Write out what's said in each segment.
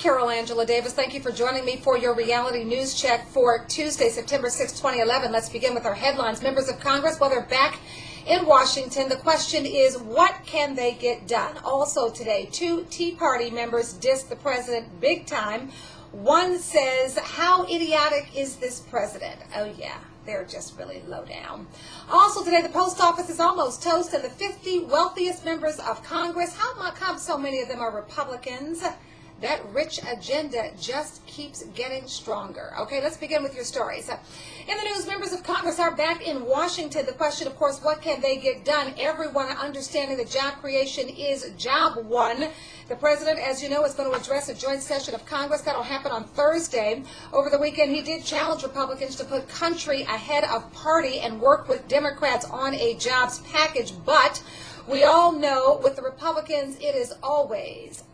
Carol Angela Davis. Thank you for joining me for your reality news check for Tuesday, September 6, 2011. Let's begin with our headlines. Members of Congress, well, they're back in Washington. The question is, what can they get done? Also today, 2 Tea Party members diss the president big time. One says, how idiotic is this president? Oh, yeah. They're just really low down. Also today, the post office is almost toast, and the 50 wealthiest members of Congress, how come so many of them are Republicans? That rich agenda just keeps getting stronger. Okay, let's begin with your stories. In the news, members of Congress are back in Washington. The question, of course, what can they get done? Everyone understanding that job creation is job one. The president, as you know, is going to address a joint session of Congress. That'll happen on Thursday. Over the weekend, he did challenge Republicans to put country ahead of party and work with Democrats on a jobs package. But we all know with the Republicans, it is always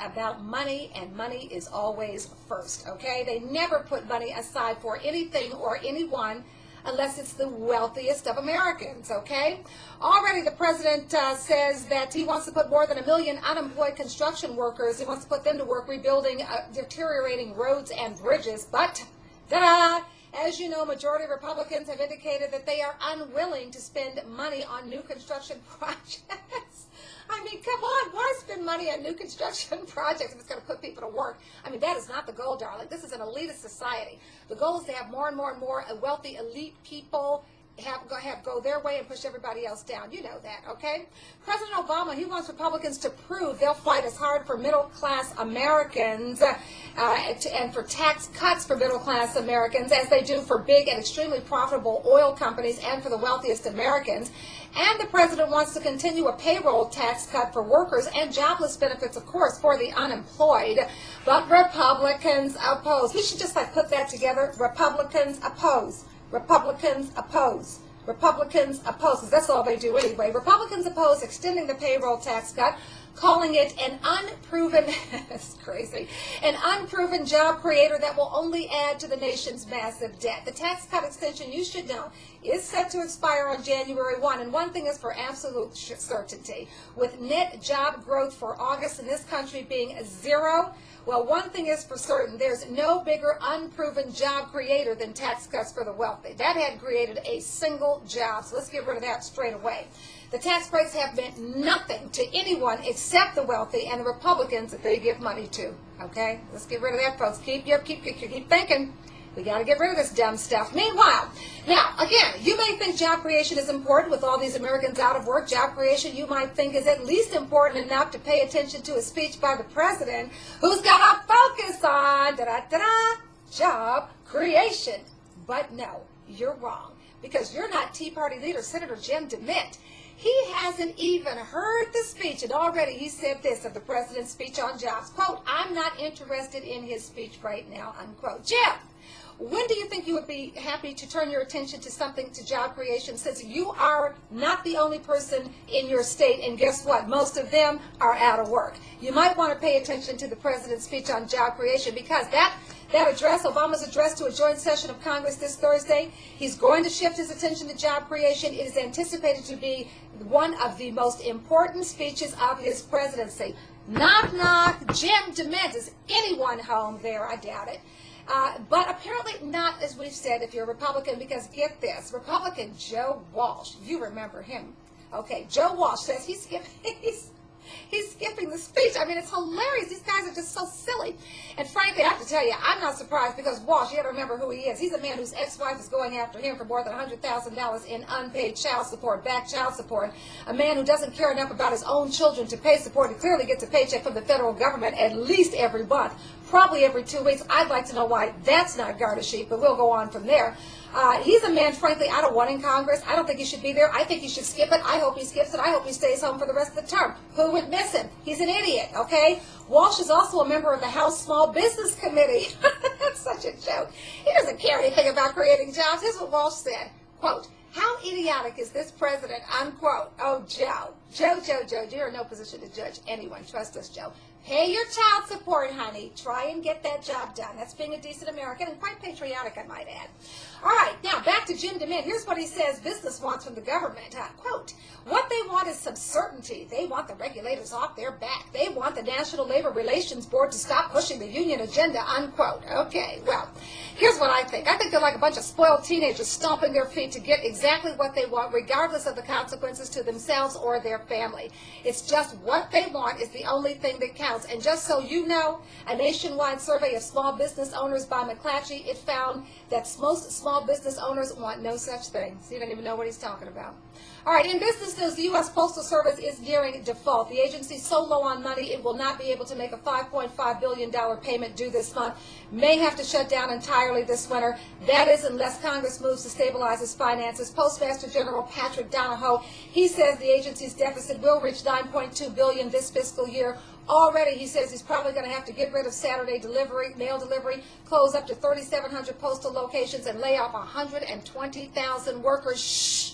about money, and money is always first, okay? They never put money aside for anything or anyone unless it's the wealthiest of Americans, okay? Already the president says that he wants to put more than 1 million unemployed construction workers, he wants to put them to work rebuilding deteriorating roads and bridges, but ta-da! As you know, majority of Republicans have indicated that they are unwilling to spend money on new construction projects. I mean, come on, why spend money on new construction projects if it's going to put people to work? I mean, that is not the goal, darling. This is an elitist society. The goal is to have more and more and more wealthy, elite people go their way and push everybody else down. You know that, okay? President Obama, he wants Republicans to prove they'll fight as hard for middle-class Americans and for tax cuts for middle-class Americans as they do for big and extremely profitable oil companies and for the wealthiest Americans. And the president wants to continue a payroll tax cut for workers and jobless benefits, of course, for the unemployed. But Republicans oppose. We should just put that together. Republicans oppose. Republicans oppose. Republicans oppose, because that's all they do anyway. Republicans oppose extending the payroll tax cut, calling it an unproven, it's crazy, an unproven job creator that will only add to the nation's massive debt. The tax cut extension, you should know, is set to expire on January 1. And one thing is for absolute certainty. With net job growth for August in this country being 0, well, one thing is for certain, there's no bigger unproven job creator than tax cuts for the wealthy. That hadn't created a single job, so let's get rid of that straight away. The tax breaks have meant nothing to anyone except the wealthy and the Republicans that they give money to. Okay? Let's get rid of that, folks. Keep thinking. We got to get rid of this dumb stuff. Meanwhile, now, again, you may think job creation is important with all these Americans out of work. Job creation, you might think, is at least important enough to pay attention to a speech by the president who's got to focus on job creation. But no, you're wrong, because you're not Tea Party leader Senator Jim DeMint. He hasn't even heard the speech, and already he said this of the president's speech on jobs. Quote, I'm not interested in his speech right now, unquote. Jim, when do you think you would be happy to turn your attention to something to job creation, since you are not the only person in your state, and guess what? Most of them are out of work. You might want to pay attention to the president's speech on job creation, because that address, Obama's address to a joint session of Congress this Thursday, he's going to shift his attention to job creation. It is anticipated to be one of the most important speeches of his presidency. Knock, knock, Jim DeMint. Is anyone home there? I doubt it. But apparently not, as we've said, if you're a Republican, because get this, Republican Joe Walsh, you remember him. Okay, Joe Walsh says he's skipping the speech. I mean, it's hilarious. These guys are just so silly. And frankly, I have to tell you, I'm not surprised, because Walsh, you got to remember who he is. He's a man whose ex-wife is going after him for more than $100,000 in unpaid child support, back child support. A man who doesn't care enough about his own children to pay support. He clearly gets a paycheck from the federal government at least every month, probably every 2 weeks. I'd like to know why that's not garnished, but we'll go on from there. He's a man, frankly, I don't want in Congress. I don't think he should be there. I think he should skip it. I hope he skips it. I hope he stays home for the rest of the term. Who would miss him? He's an idiot, okay? Walsh is also a member of the House Small Business Committee. That's such a joke. He doesn't care anything about creating jobs. Here's what Walsh said, quote, how idiotic is this president, unquote. Oh, Joe, Joe, you're in no position to judge anyone. Trust us, Joe. Pay your child support, honey. Try and get that job done. That's being a decent American and quite patriotic, I might add. All right, now back to Jim DeMint. Here's what he says business wants from the government. Quote, what they want is some certainty. They want the regulators off their back. They want the National Labor Relations Board to stop pushing the union agenda, unquote. Okay, well, here's what I think. I think they're like a bunch of spoiled teenagers stomping their feet to get exactly what they want, regardless of the consequences to themselves or their family. It's just what they want is the only thing that counts. And just so you know, a nationwide survey of small business owners by McClatchy, it found that most small business owners want no such thing. So you don't even know what he's talking about. All right, in business news, the U.S. Postal Service is nearing default. The agency is so low on money, it will not be able to make a $5.5 billion payment due this month. May have to shut down entirely this winter. That is unless Congress moves to stabilize its finances. Postmaster General Patrick Donahoe, he says the agency's deficit will reach $9.2 billion this fiscal year. Already, he says he's probably going to have to get rid of Saturday delivery, mail delivery, close up to 3,700 postal locations, and lay off 120,000 workers. Shh.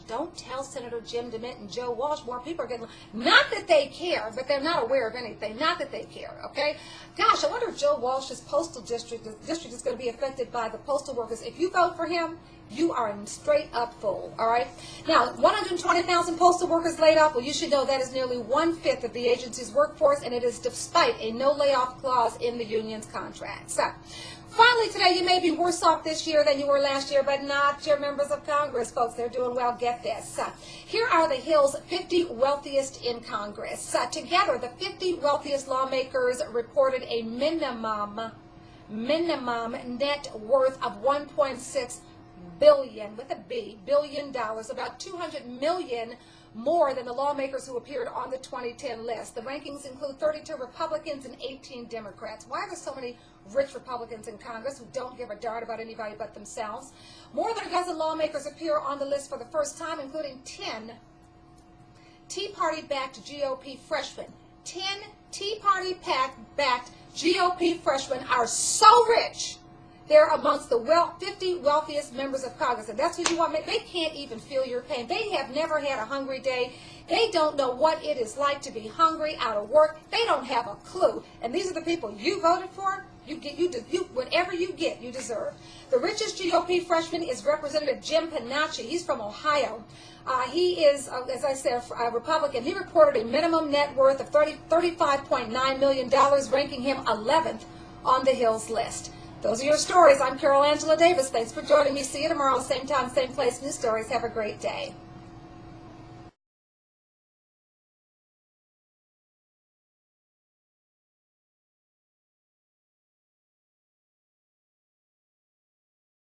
Don't tell Senator Jim DeMint and Joe Walsh more people are getting, not that they care, but they're not aware of anything. Not that they care, okay? Gosh, I wonder if Joe Walsh's postal district is going to be affected by the postal workers. If you vote for him, you are a straight up fool, all right? Now, 120,000 postal workers laid off. Well, you should know that is nearly 1/5 of the agency's workforce, and it is despite a no layoff clause in the union's contract. So, finally today, you may be worse off this year than you were last year, but not your members of Congress, folks. They're doing well. Get this. Here are the Hill's 50 wealthiest in Congress. Together, the 50 wealthiest lawmakers reported a minimum net worth of $1.6 billion, with a B, billion dollars, about $200 million more than the lawmakers who appeared on the 2010 list. The rankings include 32 Republicans and 18 Democrats. Why are there so many rich Republicans in Congress who don't give a darn about anybody but themselves? More than a dozen lawmakers appear on the list for the first time, including 10 Tea Party-backed GOP freshmen. 10 Tea Party-backed GOP freshmen are so rich, they're amongst the 50 wealthiest members of Congress. And that's what you want. They can't even feel your pain. They have never had a hungry day. They don't know what it is like to be hungry, out of work. They don't have a clue. And these are the people you voted for. Whatever you get, you deserve. The richest GOP freshman is Representative Jim Panacci. He's from Ohio. He is, as I said, a Republican. He reported a minimum net worth of $35.9 million, ranking him 11th on the Hill's list. Those are your stories. I'm Carol Angela Davis. Thanks for joining me. See you tomorrow, same time, same place. New stories. Have a great day.